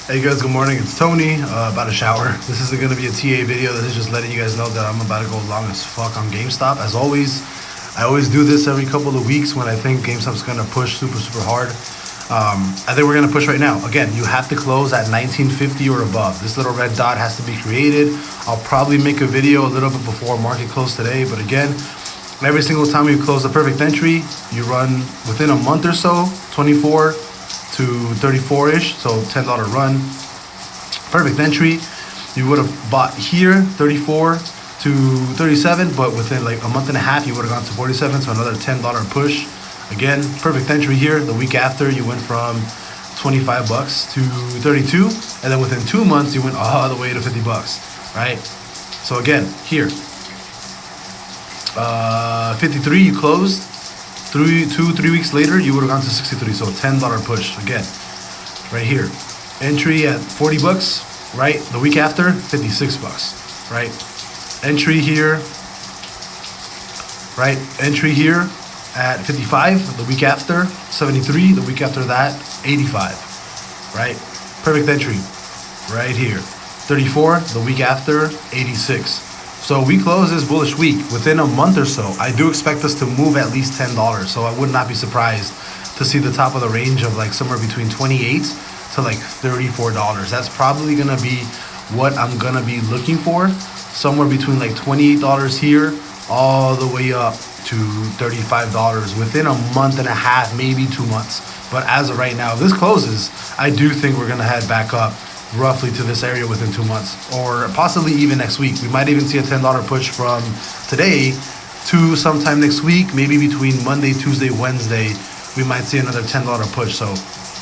Hey guys, good morning. It's Tony, about to shower. This isn't going to be a TA video. This is just letting you guys know that I'm about to go long as fuck on GameStop. As always, I always do this every couple of weeks when I think GameStop's going to push super hard. I think we're going to push right now. Again, you have to close at 1950 or above. This little red dot has to be created. I'll probably make a video a little bit before market close today. But again, every single time you close the perfect entry, you run within a month or so, 24 to 34-ish, so $10 run. Perfect entry. You would have bought here 34 to 37, but within like a month and a half, you would have gone to 47, so another $10 push. Again, perfect entry here. The week after, you went from 25 bucks to 32, and then within 2 months, you went all the way to 50 bucks, right? So again, here, 53, you closed. 2-3 weeks later, you would have gone to 63, so $10 push again, right here. Entry at 40 bucks, right? The week after, 56 bucks, right? Entry here, right? Entry here at 55, the week after, 73, the week after that, 85, right? Perfect entry, right here. 34, the week after, 86. So we close this bullish week within a month or so. I do expect us to move at least $10. So I would not be surprised to see the top of the range of like somewhere between 28 to like $34. That's probably going to be what I'm going to be looking for. Somewhere between like $28 here all the way up to $35 within a month and a half, maybe 2 months. But as of right now, if this closes, I do think we're going to head back up roughly to this area within 2 months, or possibly even next week. We might even see a $10 push from today to sometime next week, maybe between Monday, Tuesday, Wednesday. We might see another $10 push. So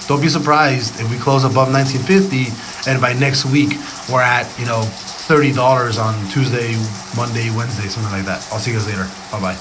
don't be surprised if we close above 1950 and by next week we're at, $30 on Tuesday, Monday, Wednesday, something like that. I'll see you guys later. Bye-bye.